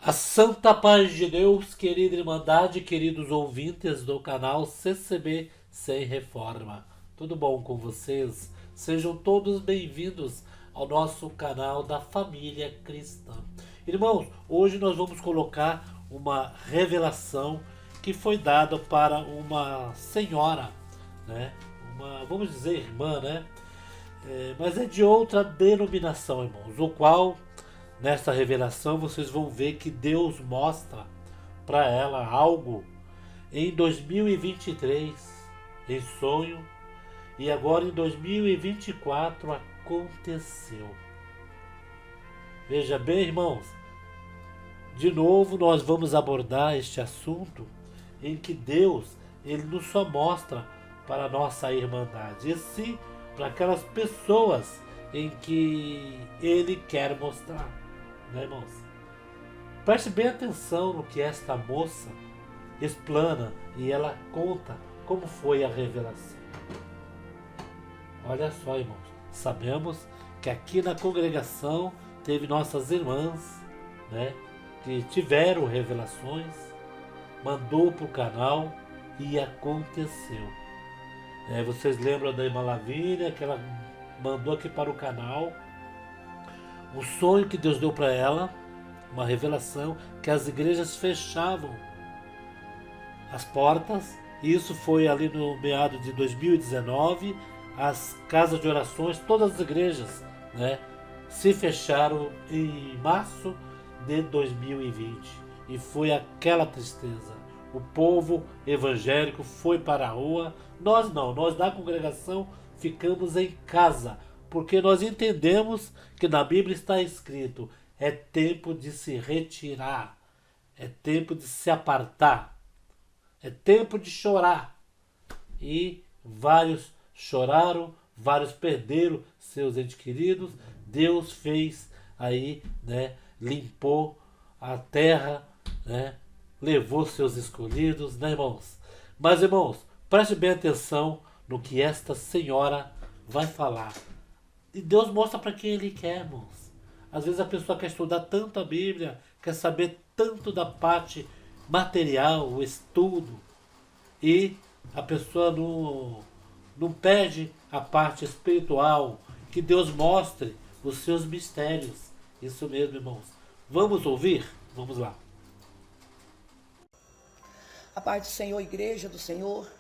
A santa paz de Deus, querida Irmandade, queridos ouvintes do canal CCB Sem Reforma. Tudo bom com vocês? Sejam todos bem-vindos ao nosso canal da família cristã. Irmãos, hoje nós vamos colocar uma revelação que foi dada para uma senhora, né? Vamos dizer irmã, né? Mas é de outra denominação, irmãos, o qual nessa revelação vocês vão ver que Deus mostra para ela algo em 2023 em sonho, e agora em 2024 aconteceu. Veja bem, irmãos, de novo nós vamos abordar este assunto em que Deus ele não só mostra para a nossa irmandade, e sim para aquelas pessoas em que ele quer mostrar, né, irmãos? Preste bem atenção no que esta moça explana e ela conta como foi a revelação. Olha só, irmãos, sabemos que aqui na congregação teve nossas irmãs, né, que tiveram revelações, mandou para o canal e aconteceu. Vocês lembram da irmã Lavínia, que ela mandou aqui para o canal um sonho que Deus deu para ela, uma revelação que as igrejas fechavam as portas. Isso foi ali no meado de 2019. As casas de orações, todas as igrejas, né, se fecharam em março de 2020. E foi aquela tristeza. O povo evangélico foi para a rua. Nós não, nós da congregação ficamos em casa, porque nós entendemos que na Bíblia está escrito: é tempo de se retirar, é tempo de se apartar, é tempo de chorar. E vários choraram, vários perderam seus entes queridos. Deus fez aí, né, limpou a terra, né, levou seus escolhidos, né, irmãos? Mas, irmãos, preste bem atenção no que esta senhora vai falar. E Deus mostra para quem Ele quer, irmãos. Às vezes a pessoa quer estudar tanto a Bíblia, quer saber tanto da parte material, o estudo, e a pessoa não pede a parte espiritual, que Deus mostre os seus mistérios. Isso mesmo, irmãos. Vamos ouvir? Vamos lá. A paz do Senhor, igreja do Senhor.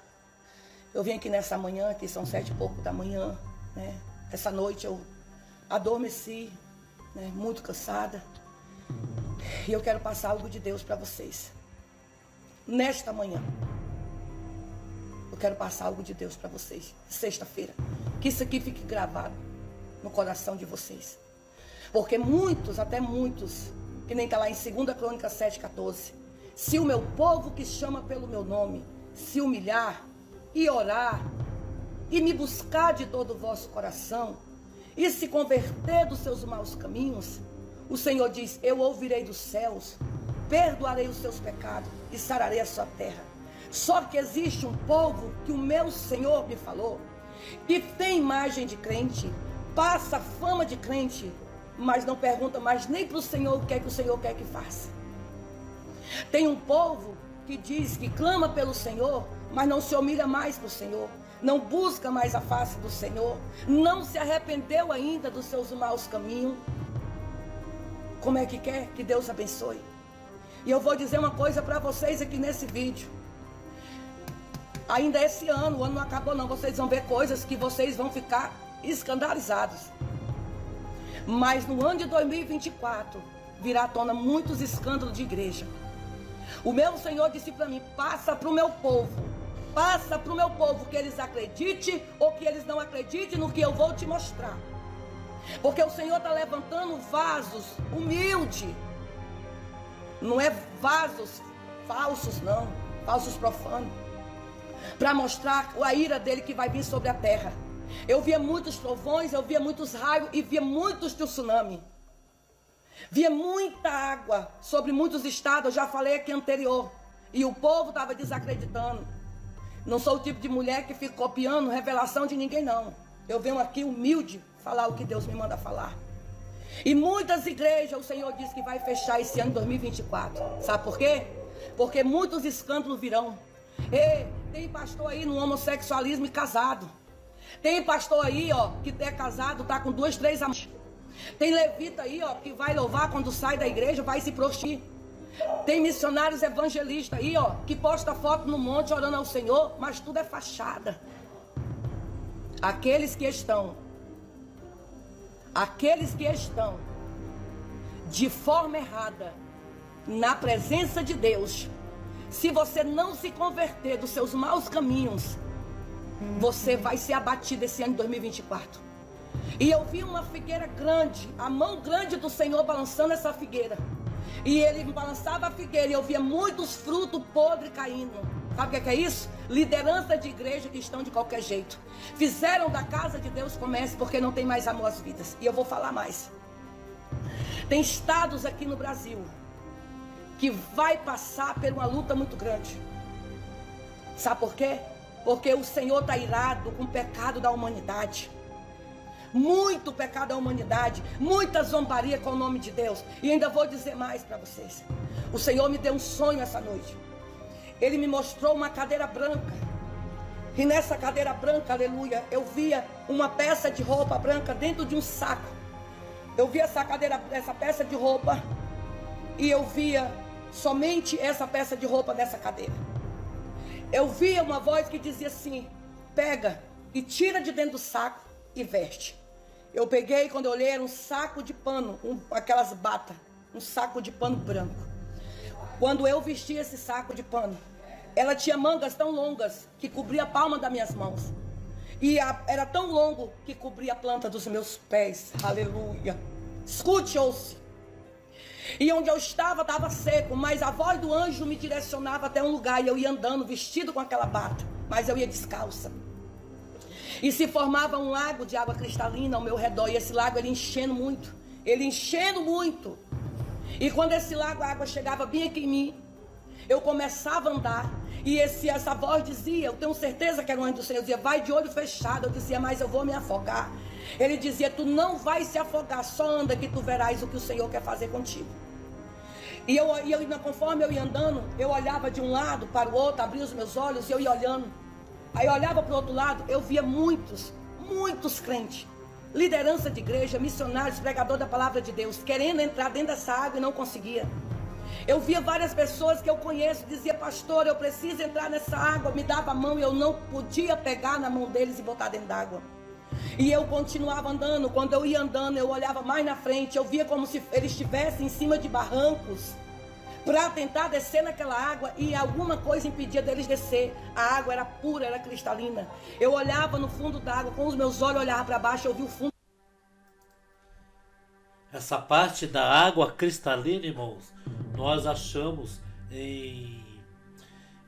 Eu vim aqui nessa manhã, que são 7h pouco da manhã, né? Essa noite eu adormeci, né, muito cansada. E eu quero passar algo de Deus para vocês. Nesta manhã, eu quero passar algo de Deus para vocês. Sexta-feira. Que isso aqui fique gravado no coração de vocês. Porque muitos, até muitos, que nem está lá em 2 Crônicas 7,14. Se o meu povo que chama pelo meu nome se humilhar e orar e me buscar de todo o vosso coração e se converter dos seus maus caminhos, o Senhor diz: eu ouvirei dos céus, perdoarei os seus pecados e sararei a sua terra. Só que existe um povo que o meu Senhor me falou, que tem imagem de crente, passa fama de crente, mas não pergunta mais nem para o Senhor o que é que o Senhor quer que faça. Tem um povo que diz que clama pelo Senhor, mas não se humilha mais para o Senhor, não busca mais a face do Senhor, não se arrependeu ainda dos seus maus caminhos. Como é que quer que Deus abençoe? E eu vou dizer uma coisa para vocês aqui nesse vídeo. Ainda esse ano, o ano não acabou não, vocês vão ver coisas que vocês vão ficar escandalizados. Mas no ano de 2024, virá à tona muitos escândalos de igreja. O meu Senhor disse para mim: passa para o meu povo. Passa para o meu povo, que eles acreditem ou que eles não acreditem no que eu vou te mostrar. Porque o Senhor está levantando vasos humildes. Não é vasos falsos não, falsos profanos. Para mostrar a ira dele que vai vir sobre a terra. Eu via muitos trovões, eu via muitos raios e via muitos tsunami. Via muita água sobre muitos estados, eu já falei aqui anterior. E o povo estava desacreditando. Não sou o tipo de mulher que fica copiando revelação de ninguém, não. Eu venho aqui humilde falar o que Deus me manda falar. E muitas igrejas o Senhor disse que vai fechar esse ano de 2024. Sabe por quê? Porque muitos escândalos virão. E tem pastor aí no homossexualismo e casado. Tem pastor aí, ó, que é casado, tá com 2, 3 amantes. Tem levita aí, ó, que vai louvar quando sai da igreja, vai se prostituir. Tem missionários evangelistas aí, ó, que posta foto no monte orando ao Senhor, mas tudo é fachada. Aqueles que estão de forma errada na presença de Deus, se você não se converter dos seus maus caminhos, você vai ser abatido esse ano de 2024. E eu vi uma figueira grande, a mão grande do Senhor balançando essa figueira. E ele balançava a figueira e eu via muitos frutos podres caindo. Sabe o que é isso? Liderança de igreja que estão de qualquer jeito. Fizeram da casa de Deus comércio porque não tem mais amor às vidas. E eu vou falar mais. Tem estados aqui no Brasil que vai passar por uma luta muito grande. Sabe por quê? Porque o Senhor está irado com o pecado da humanidade. Muito pecado da humanidade, muita zombaria com o nome de Deus. E ainda vou dizer mais para vocês. O Senhor me deu um sonho essa noite. Ele me mostrou uma cadeira branca. E nessa cadeira branca, aleluia, eu via uma peça de roupa branca dentro de um saco. Eu via essa peça de roupa, e eu via somente essa peça de roupa dessa cadeira. Eu via uma voz que dizia assim: pega e tira de dentro do saco e veste. Eu peguei, quando eu olhei, era um saco de pano, aquelas batas, um saco de pano branco. Quando eu vesti esse saco de pano, ela tinha mangas tão longas que cobria a palma das minhas mãos. E era tão longo que cobria a planta dos meus pés. Aleluia. Escute, ouça. E onde eu estava seco, mas a voz do anjo me direcionava até um lugar. E eu ia andando vestido com aquela bata, mas eu ia descalça. E se formava um lago de água cristalina ao meu redor. E esse lago, ele enchendo muito. E quando esse lago, a água chegava bem aqui em mim, eu começava a andar. E essa voz dizia, eu tenho certeza que era o anjo do Senhor, dizia: vai de olho fechado. Eu dizia: mas eu vou me afogar. Ele dizia: tu não vai se afogar, só anda que tu verás o que o Senhor quer fazer contigo. E conforme eu ia andando, eu olhava de um lado para o outro, abria os meus olhos e eu ia olhando. Aí eu olhava para o outro lado, eu via muitos crentes, liderança de igreja, missionários, pregador da palavra de Deus, querendo entrar dentro dessa água e não conseguia. Eu via várias pessoas que eu conheço, dizia: pastor, eu preciso entrar nessa água, me dava a mão e eu não podia pegar na mão deles e botar dentro d'água. E eu continuava andando. Quando eu ia andando, eu olhava mais na frente, eu via como se eles estivessem em cima de barrancos para tentar descer naquela água, e alguma coisa impedia deles descer. A água era pura, era cristalina. Eu olhava no fundo da água, com os meus olhos, olhava para baixo, eu vi o fundo. Essa parte da água cristalina, irmãos, nós achamos em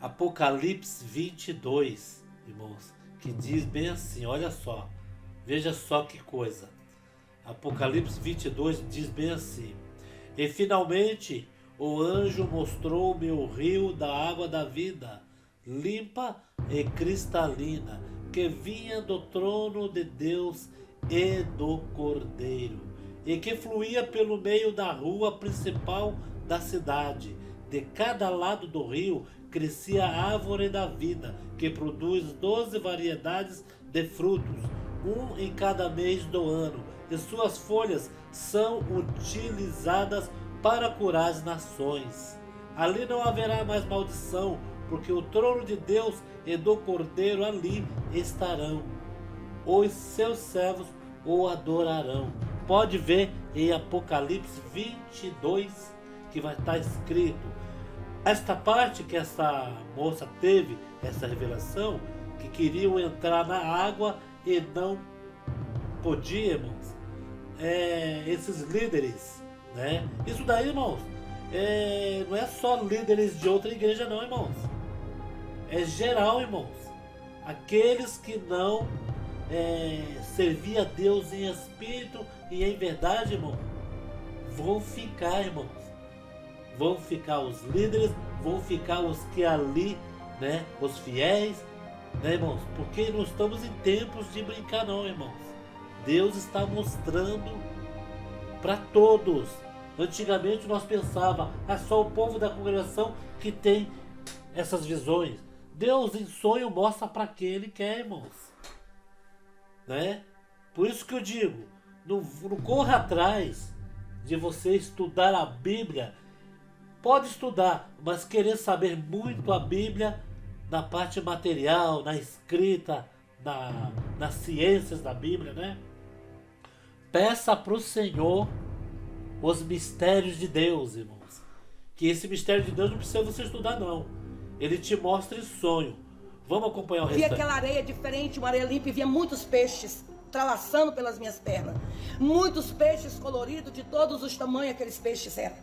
Apocalipse 22, irmãos, que diz bem assim, olha só, veja só que coisa. Apocalipse 22 diz bem assim: e finalmente o anjo mostrou-me o rio da água da vida, limpa e cristalina, que vinha do trono de Deus e do Cordeiro, e que fluía pelo meio da rua principal da cidade. De cada lado do rio crescia a árvore da vida, que produz 12 variedades de frutos, um em cada mês do ano, e suas folhas são utilizadas para curar as nações. Ali não haverá mais maldição, porque o trono de Deus e do Cordeiro ali estarão. Os seus servos o adorarão. Pode ver em Apocalipse 22 que vai estar escrito. Esta parte que essa moça teve, essa revelação, que queriam entrar na água e não podiam, irmãos. Esses líderes, né? Isso daí, irmãos, não é só líderes de outra igreja não, irmãos. É geral, irmãos. Aqueles que não serviam a Deus em espírito e em verdade, irmão, vão ficar, irmãos. Vão ficar os líderes, vão ficar os que ali, né, os fiéis, né, irmãos? Porque não estamos em tempos de brincar não, irmãos. Deus está mostrando para todos. Antigamente nós pensávamos, é só o povo da congregação que tem essas visões. Deus em sonho mostra para quem Ele quer, irmãos. Né? Por isso que eu digo, não corra atrás de você estudar a Bíblia. Pode estudar, mas querer saber muito a Bíblia na parte material, na escrita, nas ciências da Bíblia, né? Peça para o Senhor os mistérios de Deus, irmãos. Que esse mistério de Deus não precisa você estudar, não. Ele te mostra em sonho. Vamos acompanhar o restante. Via aquela areia diferente, uma areia limpa, e via muitos peixes travassando pelas minhas pernas. Muitos peixes coloridos, de todos os tamanhos aqueles peixes eram.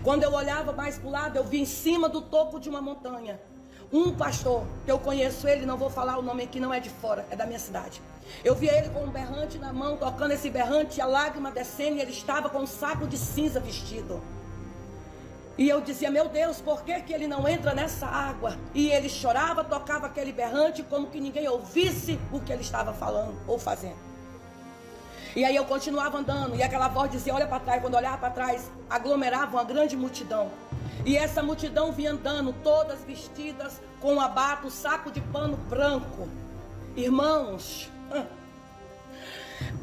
Quando eu olhava mais para o lado, eu vi em cima do topo de uma montanha um pastor, que eu conheço ele, não vou falar o nome aqui, não é de fora, é da minha cidade. Eu via ele com um berrante na mão, tocando esse berrante, a lágrima descendo, e ele estava com um saco de cinza vestido. E eu dizia, meu Deus, por que que ele não entra nessa água? E ele chorava, tocava aquele berrante, como que ninguém ouvisse o que ele estava falando ou fazendo. E aí eu continuava andando, e aquela voz dizia, olha para trás. Quando eu olhava para trás, aglomerava uma grande multidão. E essa multidão vinha andando, todas vestidas com um abato, saco de pano branco. Irmãos,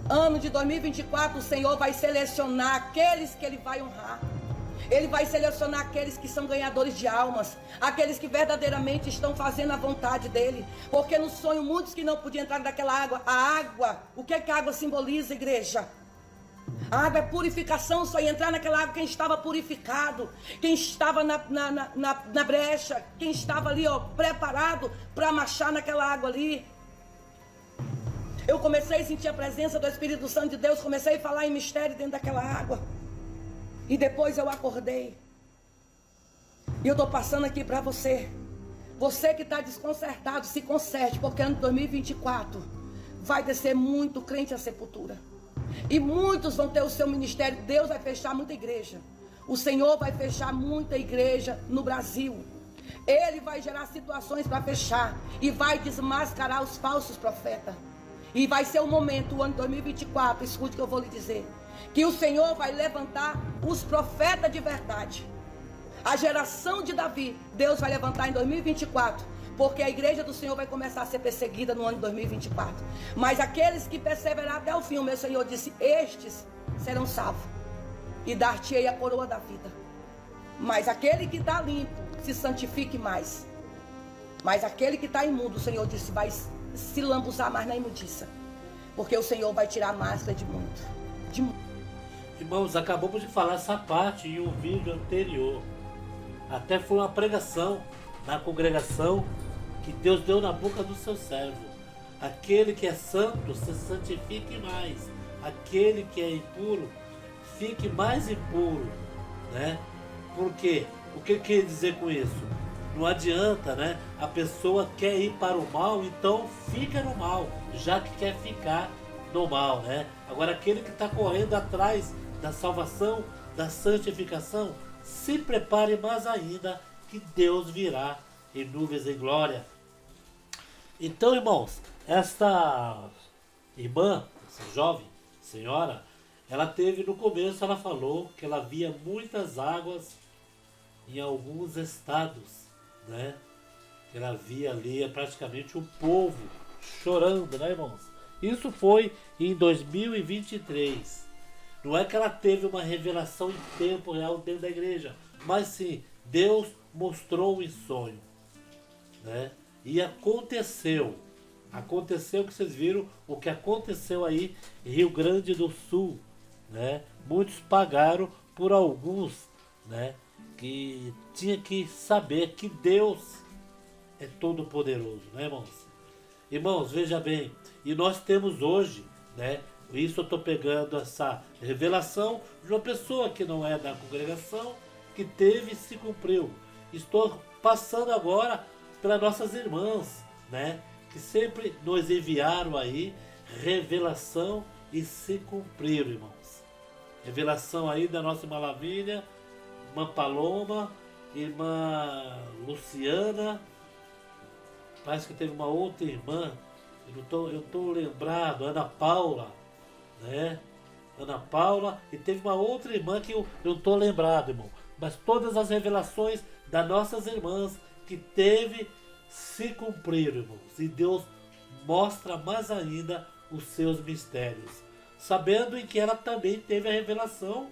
ano de 2024, o Senhor vai selecionar aqueles que Ele vai honrar. Ele vai selecionar aqueles que são ganhadores de almas, aqueles que verdadeiramente estão fazendo a vontade dEle. Porque no sonho, muitos que não podiam entrar naquela água. A água, o que é que a água simboliza, igreja? A água é purificação, só ia entrar naquela água quem estava purificado, quem estava na brecha, quem estava ali, ó, preparado para marchar naquela água ali. Eu comecei a sentir a presença do Espírito Santo de Deus, comecei a falar em mistério dentro daquela água. E depois eu acordei. E eu estou passando aqui para você. Você que está desconcertado, se conserte, porque ano de 2024 vai descer muito crente à sepultura. E muitos vão ter o seu ministério. Deus vai fechar muita igreja. O Senhor vai fechar muita igreja no Brasil. Ele vai gerar situações para fechar. E vai desmascarar os falsos profetas. E vai ser o momento, o ano 2024, escute o que eu vou lhe dizer, que o Senhor vai levantar os profetas de verdade. A geração de Davi, Deus vai levantar em 2024, porque a igreja do Senhor vai começar a ser perseguida no ano de 2024. Mas aqueles que perseverar até o fim, o meu Senhor disse, estes serão salvos, e dar-te-ei a coroa da vida. Mas aquele que está limpo, se santifique mais. Mas aquele que está imundo, o Senhor disse, vai se lambuzar mais na imundícia, porque o Senhor vai tirar a máscara de muito. Irmãos, acabamos de falar essa parte em um vídeo anterior. Até foi uma pregação na congregação que Deus deu na boca do seu servo. Aquele que é santo, se santifique mais. Aquele que é impuro, fique mais impuro, né? Porque, o que quer dizer com isso? Não adianta, né? A pessoa quer ir para o mal, então fica no mal, já que quer ficar no mal, né? Agora, aquele que está correndo atrás da salvação, da santificação, se prepare mais ainda, que Deus virá em nuvens em glória. Então, irmãos, esta irmã, essa jovem senhora, ela teve no começo, ela falou que ela via muitas águas em alguns estados, né? Ela via ali praticamente o povo chorando, né, irmãos? Isso foi em 2023. Não é que ela teve uma revelação em tempo real dentro da igreja, mas sim, Deus mostrou em sonho, né? E aconteceu que vocês viram o que aconteceu aí em Rio Grande do Sul, né? Muitos pagaram por alguns, né? Que tinha que saber que Deus é todo poderoso, né, irmãos? Irmãos, veja bem, e nós temos hoje, né? Isso eu estou pegando essa revelação de uma pessoa que não é da congregação, que teve e se cumpriu. Estou passando agora para nossas irmãs, né? Que sempre nos enviaram aí revelação e se cumpriram, irmãos. Revelação aí da nossa irmã Lavínia, irmã Paloma, irmã Luciana, parece que teve uma outra irmã, eu estou lembrado, Ana Paula, né? Ana Paula, e teve uma outra irmã que eu não estou lembrado, irmão. Mas todas as revelações das nossas irmãs que teve se cumpriram, irmãos. E Deus mostra mais ainda os seus mistérios. Sabendo em que ela também teve a revelação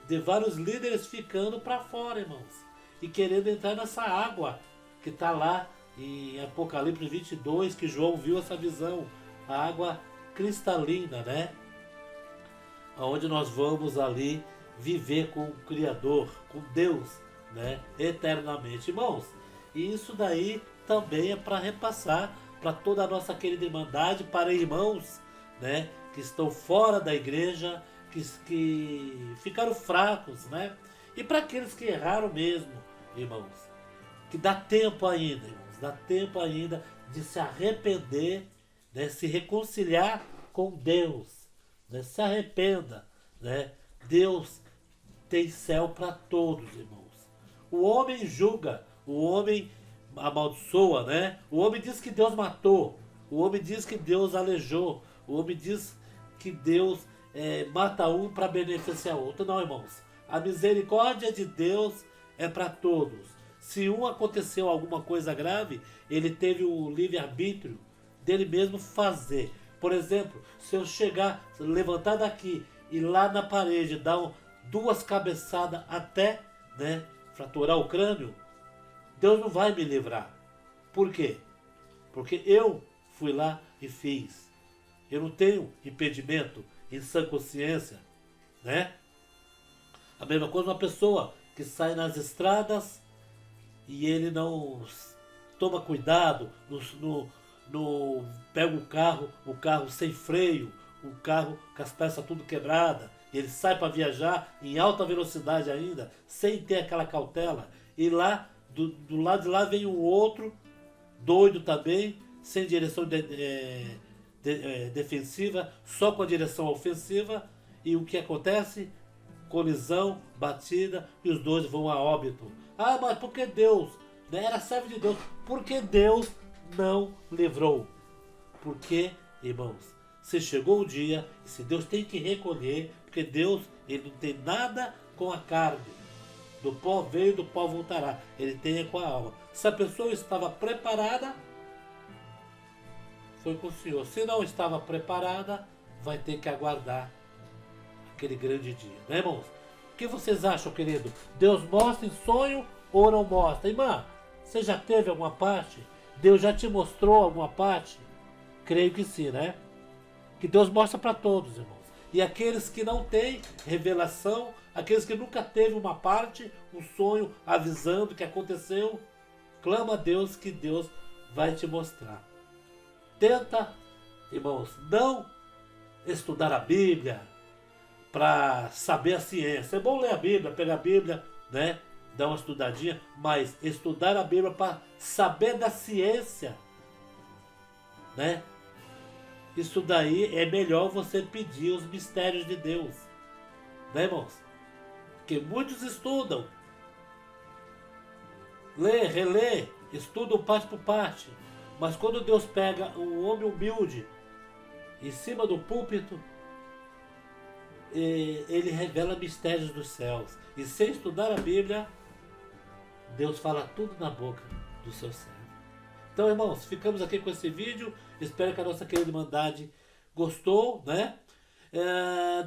de vários líderes ficando para fora, irmãos. E querendo entrar nessa água que está lá em Apocalipse 22, que João viu essa visão. A água cristalina, né? Onde nós vamos ali viver com o Criador, com Deus, né? Eternamente, irmãos. E isso daí também é para repassar para toda a nossa querida irmandade, para irmãos, né? Que estão fora da igreja, que ficaram fracos, né? E para aqueles que erraram mesmo, irmãos. Que dá tempo ainda, irmãos. Dá tempo ainda de se arrepender, né? Se reconciliar com Deus, né? Se arrependa, né? Deus tem céu para todos, irmãos. O homem julga, o homem amaldiçoa, né? O homem diz que Deus matou, o homem diz que Deus aleijou, o homem diz que Deus mata um para beneficiar outro. Não, irmãos. A misericórdia de Deus é para todos. Se um aconteceu alguma coisa grave, ele teve o livre-arbítrio dele mesmo fazer. Por exemplo, se eu chegar, levantar daqui e lá na parede dar duas cabeçadas até, né, fraturar o crânio, Deus não vai me livrar. Por quê? Porque eu fui lá e fiz. Eu não tenho impedimento em sã consciência, né? A mesma coisa uma pessoa que sai nas estradas e ele não toma cuidado, pega o carro sem freio, o carro com as peças tudo quebrada, ele sai para viajar em alta velocidade ainda, sem ter aquela cautela, e lá, do lado de lá vem um outro, doido também, sem direção defensiva, só com a direção ofensiva, e o que acontece? Colisão, batida, e os dois vão a óbito. Ah, mas por que Deus? Né? Era servo de Deus. Por que Deus não livrou? Porque, irmãos, se chegou o dia, e se Deus tem que recolher, porque Deus, ele não tem nada com a carne. Do pó veio, do pó voltará. Ele tem com a alma. Se a pessoa estava preparada, foi com o Senhor. Se não estava preparada, vai ter que aguardar aquele grande dia, né, irmãos? O que vocês acham, querido? Deus mostra em sonho ou não mostra? Irmã, você já teve alguma parte? Deus já te mostrou alguma parte? Creio que sim, né? Que Deus mostra para todos, irmãos. E aqueles que não têm revelação, aqueles que nunca teve uma parte, um sonho avisando que aconteceu, clama a Deus que Deus vai te mostrar. Tenta, irmãos, não estudar a Bíblia para saber a ciência. É bom ler a Bíblia, pegar a Bíblia, né? Dar uma estudadinha, mas estudar a Bíblia para saber da ciência, né? Isso daí é melhor você pedir os mistérios de Deus, né, irmãos? Porque muitos estudam, lê, relê, estudam parte por parte, mas quando Deus pega um homem humilde em cima do púlpito, ele revela mistérios dos céus. E sem estudar a Bíblia, Deus fala tudo na boca do seu servo. Então, irmãos, ficamos aqui com esse vídeo. Espero que a nossa querida irmandade gostou, né?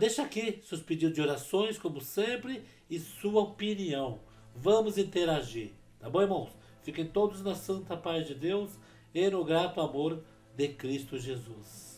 Deixa aqui seus pedidos de orações, como sempre, e sua opinião. Vamos interagir, tá bom, irmãos? Fiquem todos na santa paz de Deus e no grato amor de Cristo Jesus.